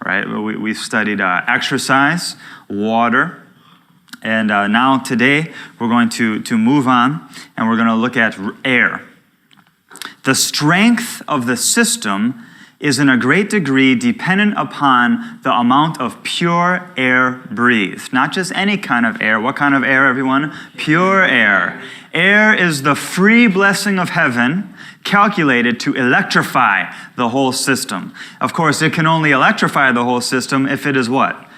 right? We've studied exercise, water, and now today we're going to move on, and we're going to look at air. The strength of the system is in a great degree dependent upon the amount of pure air breathed. Not just any kind of air. What kind of air, everyone? Pure air. Air is the free blessing of heaven, calculated to electrify the whole system. Of course, it can only electrify the whole system if it is what?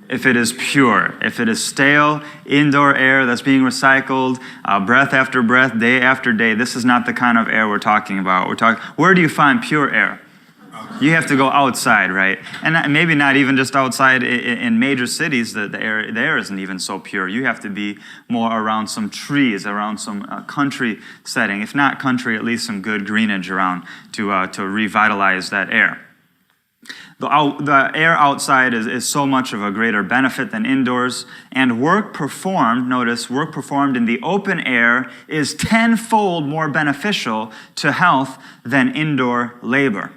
If it is pure. If it is stale, indoor air that's being recycled, breath after breath, day after day, this is not the kind of air we're talking about. Where do you find pure air? You have to go outside, right? And maybe not even just outside in major cities. The air there isn't even so pure. You have to be more around some trees, around some country setting. If not country, at least some good greenage around to revitalize that air. The air outside is so much of a greater benefit than indoors. And work performed in the open air is tenfold more beneficial to health than indoor labor.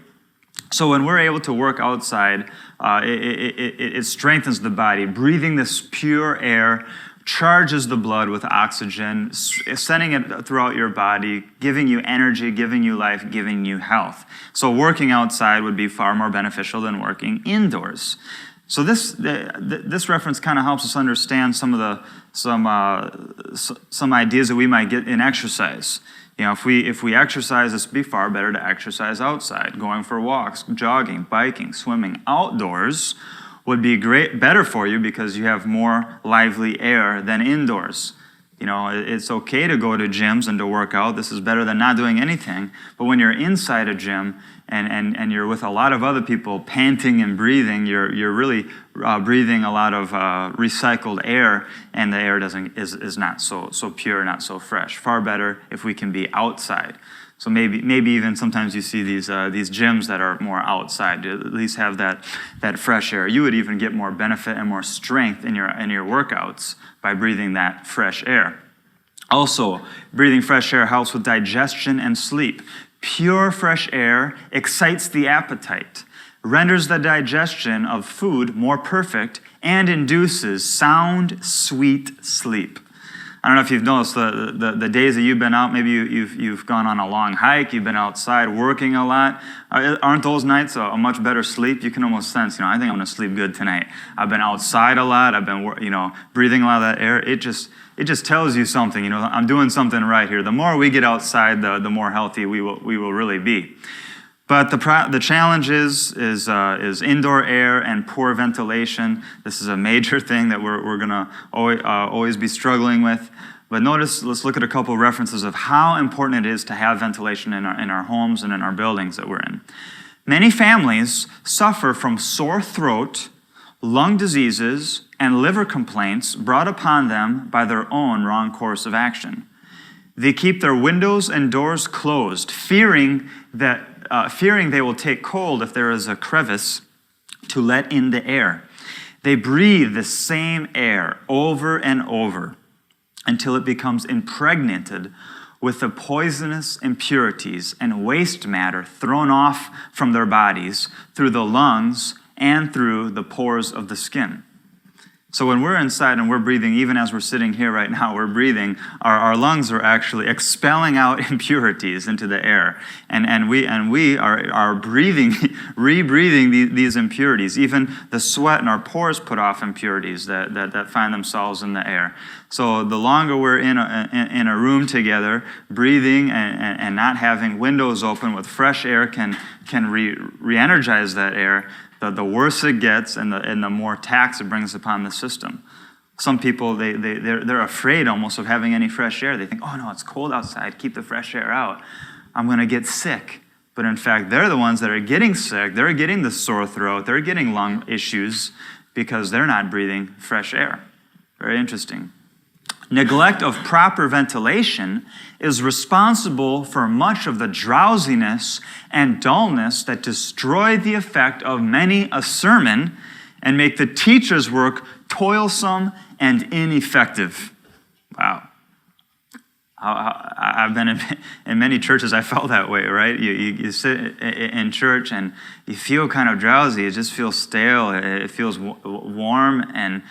So when we're able to work outside, it strengthens the body. Breathing this pure air charges the blood with oxygen, sending it throughout your body, giving you energy, giving you life, giving you health. So working outside would be far more beneficial than working indoors. So this reference kind of helps us understand some ideas that we might get in exercise. You know, if we exercise, it's be far better to exercise outside. Going for walks, jogging, biking, swimming outdoors would be better for you because you have more lively air than indoors. You know, it's okay to go to gyms and to work out. This is better than not doing anything. But when you're inside a gym and you're with a lot of other people panting and breathing, you're really breathing a lot of recycled air, and the air is not so pure, not so fresh. Far better if we can be outside. So maybe even sometimes you see these gyms that are more outside to at least have that fresh air. You would even get more benefit and more strength in your workouts by breathing that fresh air. Also, breathing fresh air helps with digestion and sleep. Pure fresh air excites the appetite, renders the digestion of food more perfect, and induces sound, sweet sleep. I don't know if you've noticed the days that you've been out, maybe you've gone on a long hike, you've been outside working a lot. Aren't those nights a much better sleep? You can almost sense, I think I'm going to sleep good tonight. I've been outside a lot. I've been, breathing a lot of that air. It just tells you something. I'm doing something right here. The more we get outside, the more healthy we will really be. But the challenge is indoor air and poor ventilation. This is a major thing that we're going to always be struggling with. But notice, let's look at a couple of references of how important it is to have ventilation in our homes and in our buildings that we're in. Many families suffer from sore throat, lung diseases, and liver complaints brought upon them by their own wrong course of action. They keep their windows and doors closed, fearing they will take cold if there is a crevice to let in the air. They breathe the same air over and over until it becomes impregnated with the poisonous impurities and waste matter thrown off from their bodies through the lungs and through the pores of the skin. So when we're inside and we're breathing, even as we're sitting here right now, we're breathing, our lungs are actually expelling out impurities into the air. And we are breathing, rebreathing these impurities. Even the sweat in our pores put off impurities that find themselves in the air. So the longer we're in a room together, breathing and not having windows open with fresh air can re-energize that air. The worse it gets and the more tax it brings upon the system. Some people, they're afraid almost of having any fresh air. They think, oh no, it's cold outside, keep the fresh air out. I'm going to get sick. But in fact, they're the ones that are getting sick. They're getting the sore throat. They're getting lung issues because they're not breathing fresh air. Very interesting. Neglect of proper ventilation is responsible for much of the drowsiness and dullness that destroy the effect of many a sermon and make the teacher's work toilsome and ineffective. Wow. I've been in many churches. I felt that way, right? You sit in church and you feel kind of drowsy. It just feels stale. It feels warm, and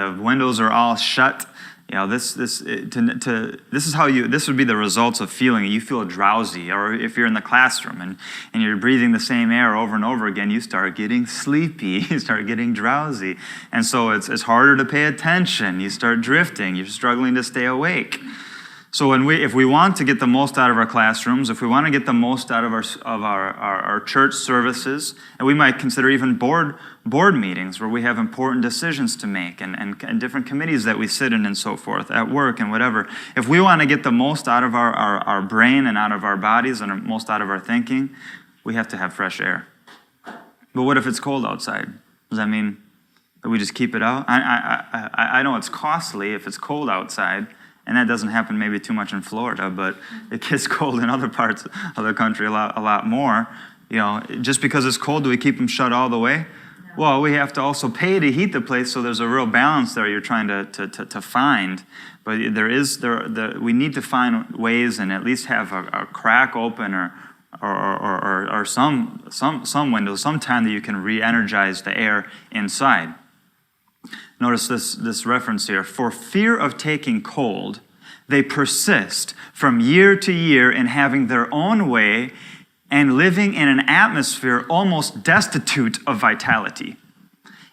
the windows are all shut. This is how this would be the results of feeling. You feel drowsy, or if you're in the classroom and you're breathing the same air over and over again, you start getting sleepy. You start getting drowsy, and so it's harder to pay attention. You start drifting. You're struggling to stay awake. So if we want to get the most out of our classrooms, if we want to get the most out of our church services, and we might consider even board meetings where we have important decisions to make and different committees that we sit in and so forth, at work and whatever. If we want to get the most out of our brain and out of our bodies and most out of our thinking, we have to have fresh air. But what if it's cold outside? Does that mean that we just keep it out? I know it's costly if it's cold outside. And that doesn't happen maybe too much in Florida, but it gets cold in other parts of the country a lot more. Just because it's cold, do we keep them shut all the way? No. Well, we have to also pay to heat the place, so there's a real balance there you're trying to find. But we need to find ways and at least have a crack open or some windows, some time that you can re-energize the air inside. Notice this reference here. For fear of taking cold, they persist from year to year in having their own way and living in an atmosphere almost destitute of vitality.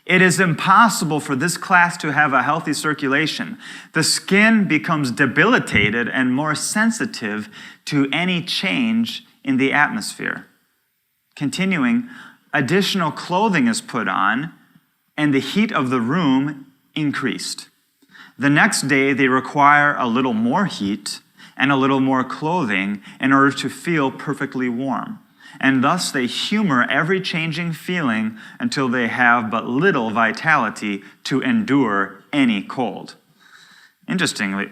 It is impossible for this class to have a healthy circulation. The skin becomes debilitated and more sensitive to any change in the atmosphere. Continuing, additional clothing is put on, and the heat of the room increased. The next day, they require a little more heat and a little more clothing in order to feel perfectly warm. And thus they humor every changing feeling until they have but little vitality to endure any cold. Interestingly,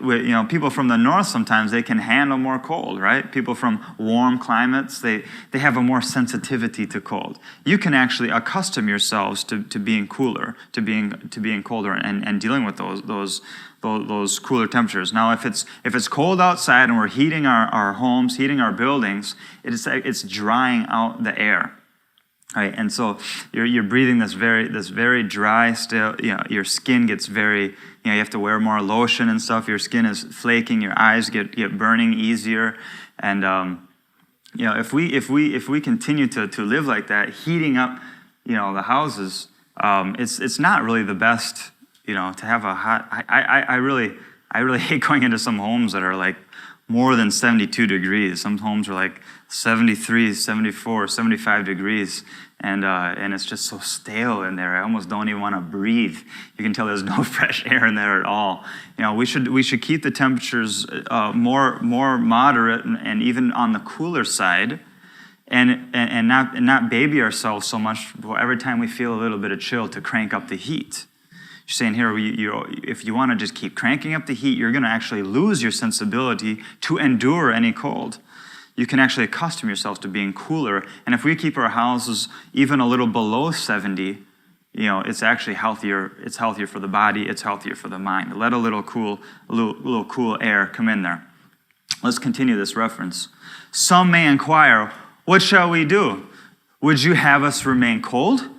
people from the north sometimes they can handle more cold, right? People from warm climates, they have a more sensitivity to cold. You can actually accustom yourselves to being cooler, to being colder, and dealing with those cooler temperatures. Now, if it's cold outside and we're heating our homes, heating our buildings, it's drying out the air. Right, and so you're breathing this very dry still. Your skin gets very. You have to wear more lotion and stuff. Your skin is flaking. Your eyes get burning easier, and if we continue to live like that, heating up, the houses, it's not really the best. To have a hot. I really hate going into some homes that are like more than 72 degrees. Some homes are like 73, 74, 75 degrees, and it's just so stale in there. I almost don't even want to breathe. You can tell there's no fresh air in there at all. We should keep the temperatures more moderate and even on the cooler side, and not baby ourselves so much every time we feel a little bit of chill to crank up the heat. You're saying here, if you want to just keep cranking up the heat, you're going to actually lose your sensibility to endure any cold. You can actually accustom yourselves to being cooler. And if we keep our houses even a little below 70, it's actually healthier. It's healthier for the body. It's healthier for the mind. Let a little cool air come in there. Let's continue this reference. Some may inquire, what shall we do? Would you have us remain cold?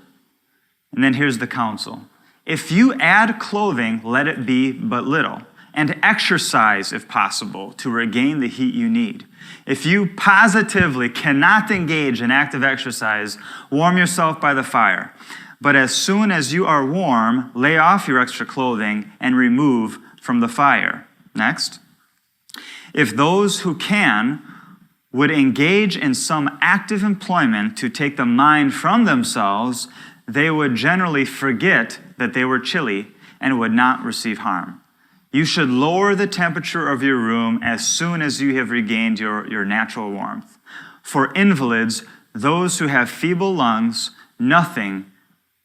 And then here's the counsel. If you add clothing, let it be but little, and exercise, if possible, to regain the heat you need. If you positively cannot engage in active exercise, warm yourself by the fire. But as soon as you are warm, lay off your extra clothing and remove from the fire. Next. If those who can would engage in some active employment to take the mind from themselves, they would generally forget that they were chilly and would not receive harm. You should lower the temperature of your room as soon as you have regained your natural warmth. For invalids, those who have feeble lungs, nothing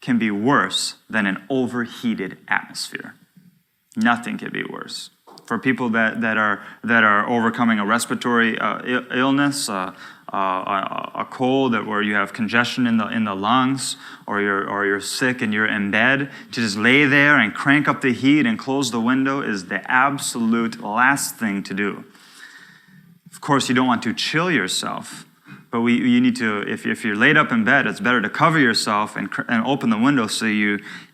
can be worse than an overheated atmosphere. Nothing can be worse. For people that are overcoming a respiratory illness, a cold where you have congestion in the lungs, or you're sick and you're in bed, to just lay there and crank up the heat and close the window is the absolute last thing to do. Of course, you don't want to chill yourself, but you need to, if you're laid up in bed, it's better to cover yourself and open the window so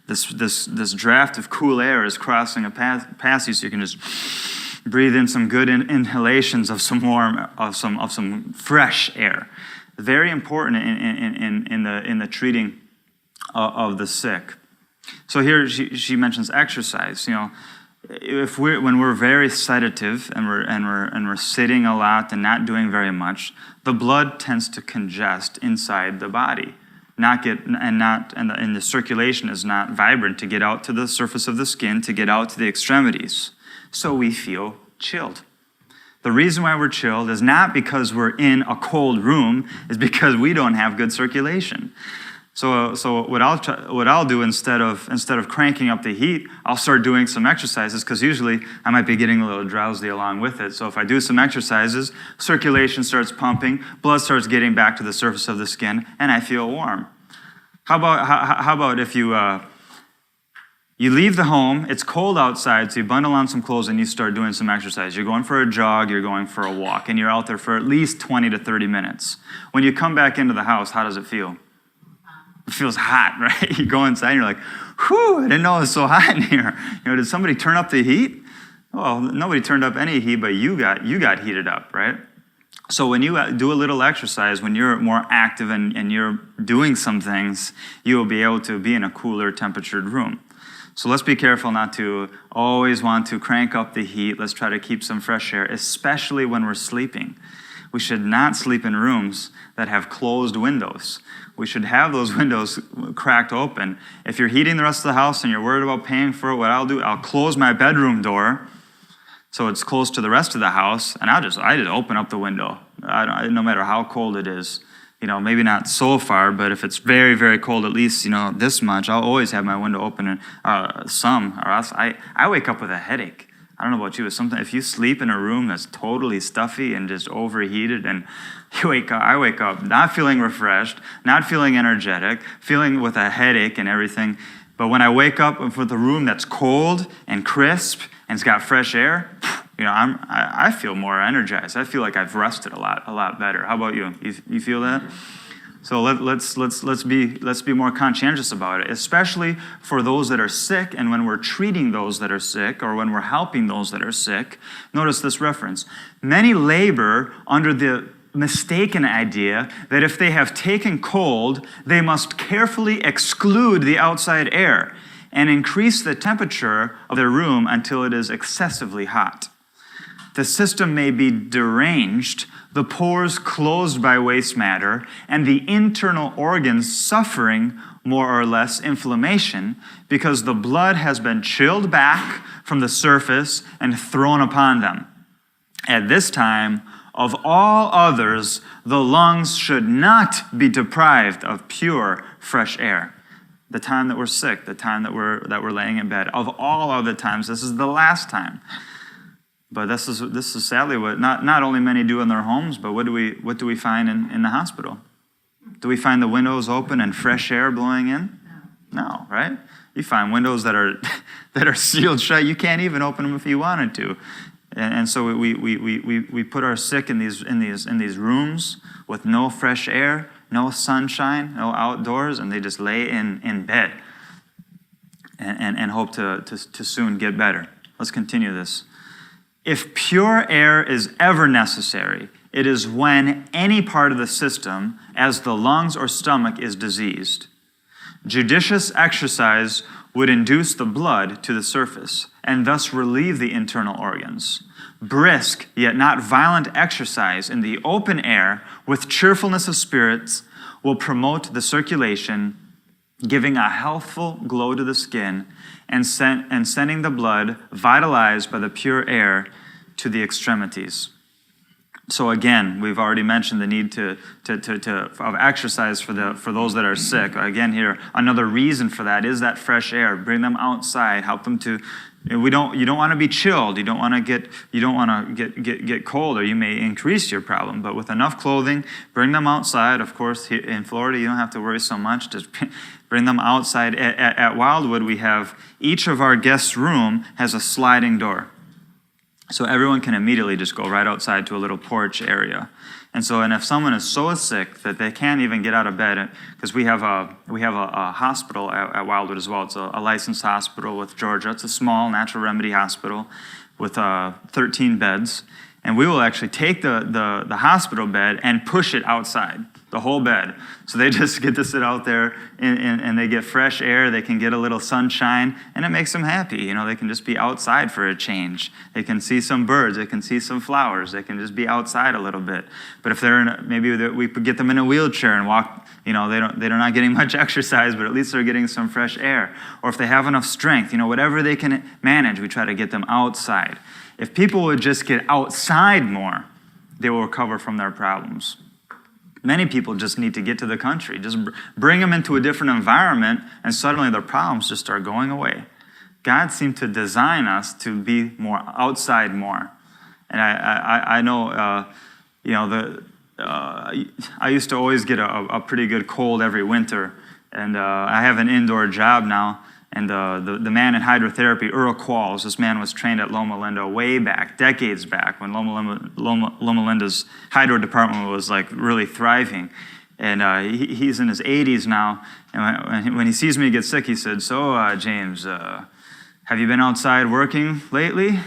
this draft of cool air is crossing a past you, so you can just breathe in some good inhalations of some warm, of some fresh air. Very important in the treating of the sick. So here she mentions exercise. When we're very sedative and we're sitting a lot and not doing very much, the blood tends to congest inside the body, and the circulation is not vibrant to get out to the surface of the skin, to get out to the extremities. So we feel chilled. The reason why we're chilled is not because we're in a cold room, is because we don't have good circulation. So what I'll do instead of cranking up the heat, I'll start doing some exercises, because usually I might be getting a little drowsy along with it. So if I do some exercises, circulation starts pumping, blood starts getting back to the surface of the skin, and I feel warm. How about if you leave the home, it's cold outside, so you bundle on some clothes and you start doing some exercise. You're going for a jog, you're going for a walk, and you're out there for at least 20 to 30 minutes. When you come back into the house, how does it feel? It feels hot, right? You go inside and you're like, whew, I didn't know it was so hot in here. Did somebody turn up the heat? Well, nobody turned up any heat, but you got heated up, right? So when you do a little exercise, when you're more active and you're doing some things, you will be able to be in a cooler temperatured room. So let's be careful not to always want to crank up the heat. Let's try to keep some fresh air, especially when we're sleeping. We should not sleep in rooms that have closed windows. We should have those windows cracked open. If you're heating the rest of the house and you're worried about paying for it, what I'll do, I'll close my bedroom door so it's close to the rest of the house, and I just open up the window. No matter how cold it is. Maybe not so far, but if it's very, very cold, at least, this much, I'll always have my window open, or else I wake up with a headache. I don't know about you, but if you sleep in a room that's totally stuffy and just overheated, and I wake up not feeling refreshed, not feeling energetic, feeling with a headache and everything. But when I wake up with a room that's cold and crisp and it's got fresh air, I feel more energized. I feel like I've rested a lot better. How about you? You feel that? So let's be more conscientious about it, especially for those that are sick, and when we're treating those that are sick, or when we're helping those that are sick. Notice this reference. Many labor under the mistaken idea that if they have taken cold, they must carefully exclude the outside air and increase the temperature of their room until it is excessively hot. The system may be deranged, the pores closed by waste matter, and the internal organs suffering more or less inflammation because the blood has been chilled back from the surface and thrown upon them. At this time, of all others, the lungs should not be deprived of pure, fresh air. The time that we're sick, the time that we're laying in bed, of all other times, this is the last time. But this is sadly what not only many do in their homes, but what do we find in the hospital? Do we find the windows open and fresh air blowing in? No, right? You find windows that are sealed shut. You can't even open them if you wanted to. And so we put our sick in these rooms with no fresh air, no sunshine, no outdoors, and they just lay in bed and hope to soon get better. Let's continue this. If pure air is ever necessary, it is when any part of the system, as the lungs or stomach, is diseased. Judicious exercise would induce the blood to the surface and thus relieve the internal organs. Brisk, yet not violent exercise in the open air with cheerfulness of spirits will promote the circulation, giving a healthful glow to the skin and sending the blood, vitalized by the pure air, to the extremities. So again, we've already mentioned the need of exercise for those that are sick. Again, here another reason for that is that fresh air. Bring them outside. Help them to. You don't want to be chilled. You don't want to get cold, or you may increase your problem. But with enough clothing, bring them outside. Of course, here in Florida, you don't have to worry so much. Just bring them outside. At Wildwood, we have each of our guests' room has a sliding door. So everyone can immediately just go right outside to a little porch area. And if someone is so sick that they can't even get out of bed, because we have a hospital at Wildwood as well. It's a licensed hospital with Georgia. It's a small natural remedy hospital with 13 beds. And we will actually take the hospital bed and push it outside, the whole bed. So they just get to sit out there and they get fresh air, they can get a little sunshine, and it makes them happy. They can just be outside for a change. They can see some birds, they can see some flowers, they can just be outside a little bit. But if maybe we could get them in a wheelchair and walk, they're not getting much exercise, but at least they're getting some fresh air. Or if they have enough strength, whatever they can manage, we try to get them outside. If people would just get outside more, they will recover from their problems. Many people just need to get to the country. Just bring them into a different environment, and suddenly their problems just start going away. God seemed to design us to be more outside more. And I know, I used to always get a pretty good cold every winter, and I have an indoor job now. And the man in hydrotherapy, Earl Qualls, this man was trained at Loma Linda way back, decades back, when Loma Linda's hydro department was like really thriving. And he's in his 80s now. And when he sees me get sick, he said, "So, James, have you been outside working lately?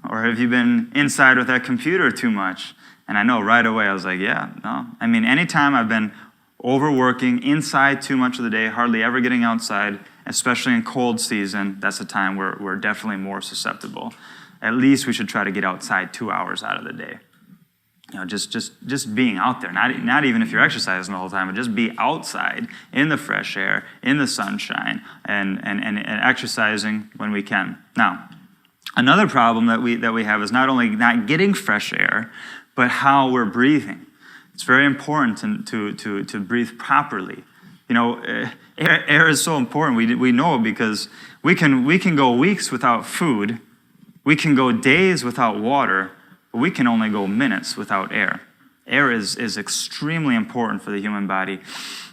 Or have you been inside with that computer too much?" And I know right away, I was like, yeah, no. I mean, anytime I've been overworking, inside too much of the day, hardly ever getting outside, especially in cold season, that's a time where we're definitely more susceptible. At least we should try to get outside 2 hours out of the day. Just being out there, not even if you're exercising the whole time, but just be outside in the fresh air, in the sunshine, and exercising when we can. Now, another problem that we have is not only not getting fresh air, but how we're breathing. It's very important to breathe properly. Air is so important. We know it because we can go weeks without food, we can go days without water, but we can only go minutes without air. Air is extremely important for the human body,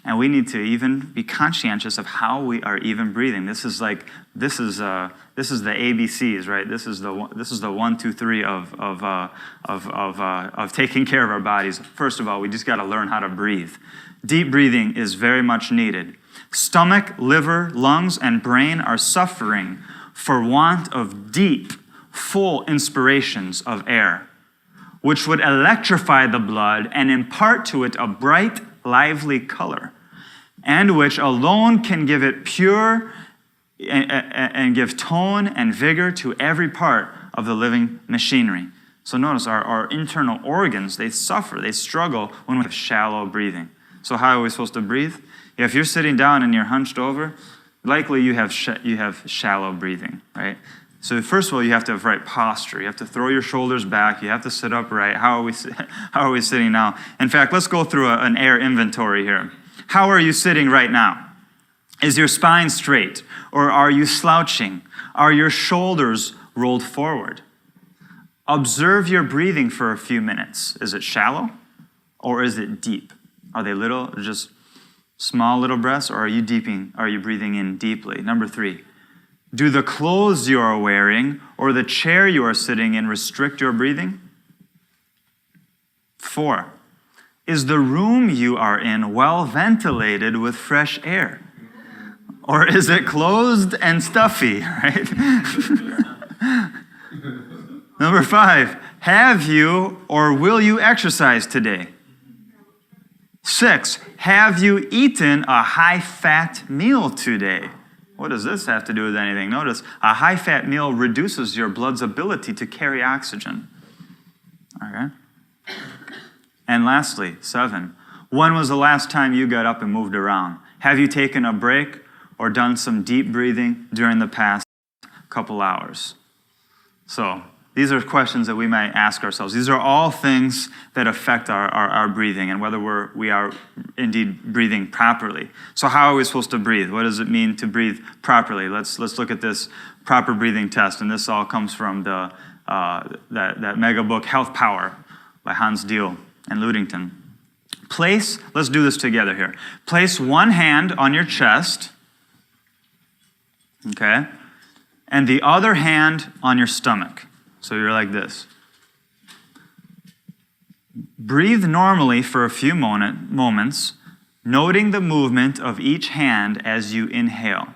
and we need to even be conscientious of how we are even breathing. This is the ABCs, right? This is the 1, 2, 3 of taking care of our bodies. First of all, we just got to learn how to breathe. Deep breathing is very much needed. Stomach, liver, lungs, and brain are suffering for want of deep, full inspirations of air, which would electrify the blood and impart to it a bright, lively color, and which alone can give it pure and give tone and vigor to every part of the living machinery. So notice our internal organs, they suffer, they struggle when we have shallow breathing. So how are we supposed to breathe? If you're sitting down and you're hunched over, likely you have shallow breathing, right? So first of all, you have to have right posture. You have to throw your shoulders back. You have to sit upright. How are we sitting now? In fact, let's go through an air inventory here. How are you sitting right now? Is your spine straight, or are you slouching? Are your shoulders rolled forward? Observe your breathing for a few minutes. Is it shallow, or is it deep? Are they little, just small little breaths, or are you breathing in deeply? Number 3, do the clothes you are wearing or the chair you are sitting in restrict your breathing? 4, is the room you are in well ventilated with fresh air? Or is it closed and stuffy, right? Number 5, have you or will you exercise today? 6, have you eaten a high-fat meal today? What does this have to do with anything? Notice, a high-fat meal reduces your blood's ability to carry oxygen. Okay? And lastly, 7, when was the last time you got up and moved around? Have you taken a break or done some deep breathing during the past couple hours? So, these are questions that we might ask ourselves. These are all things that affect our breathing and whether we are indeed breathing properly. So how are we supposed to breathe? What does it mean to breathe properly? Let's look at this proper breathing test. And this all comes from that mega book, Health Power, by Hans Diehl and Ludington. Let's do this together here. Place one hand on your chest, okay, and the other hand on your stomach. So you're like this. Breathe normally for a few moments, noting the movement of each hand as you inhale.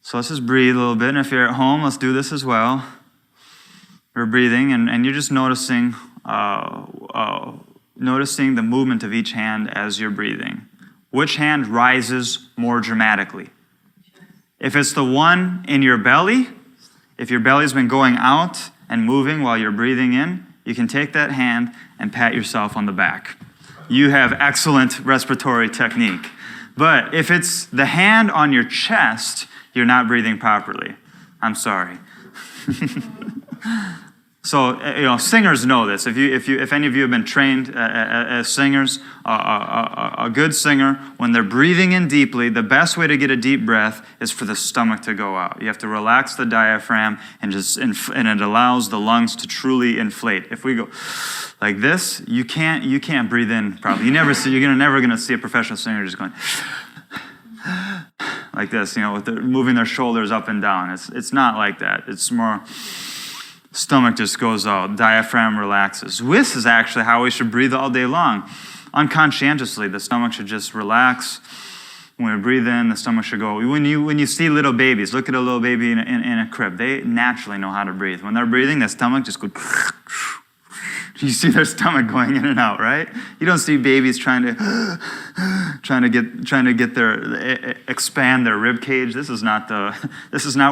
So let's just breathe a little bit. And if you're at home, let's do this as well. We're breathing, and you're just noticing noticing the movement of each hand as you're breathing. Which hand rises more dramatically? If it's the one in your belly, if your belly's been going out and moving while you're breathing in, you can take that hand and pat yourself on the back. You have excellent respiratory technique. But if it's the hand on your chest, you're not breathing properly. I'm sorry. So, singers know this. If any of you have been trained as singers, a good singer, when they're breathing in deeply, the best way to get a deep breath is for the stomach to go out. You have to relax the diaphragm, and it allows the lungs to truly inflate. If we go like this, you can't breathe in properly. You're never gonna see a professional singer just going like this, with moving their shoulders up and down. It's not like that. It's more. Stomach just goes out, diaphragm relaxes. This is actually how we should breathe all day long. Unconscientiously, the stomach should just relax. When we breathe in, the stomach should go. When you see little babies, look at a little baby in a crib. They naturally know how to breathe. When they're breathing, the stomach just goes. You see their stomach going in and out, right? You don't see babies trying to get expand their rib cage. This is not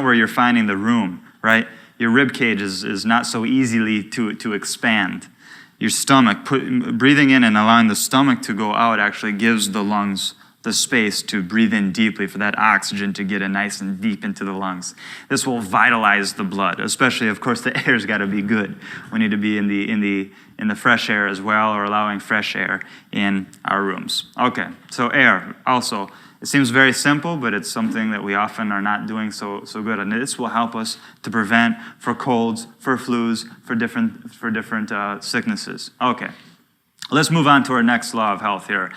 where you're finding the room, right? Your rib cage is not so easily to expand. Your stomach, breathing in and allowing the stomach to go out actually gives the lungs the space to breathe in deeply for that oxygen to get in nice and deep into the lungs. This will vitalize the blood, especially, of course, the air's got to be good. We need to be in the fresh air as well, or allowing fresh air in our rooms. Okay, so air also. It seems very simple, but it's something that we often are not doing so good. And this will help us to prevent for colds, for flus, for different sicknesses. Okay, let's move on to our next law of health here.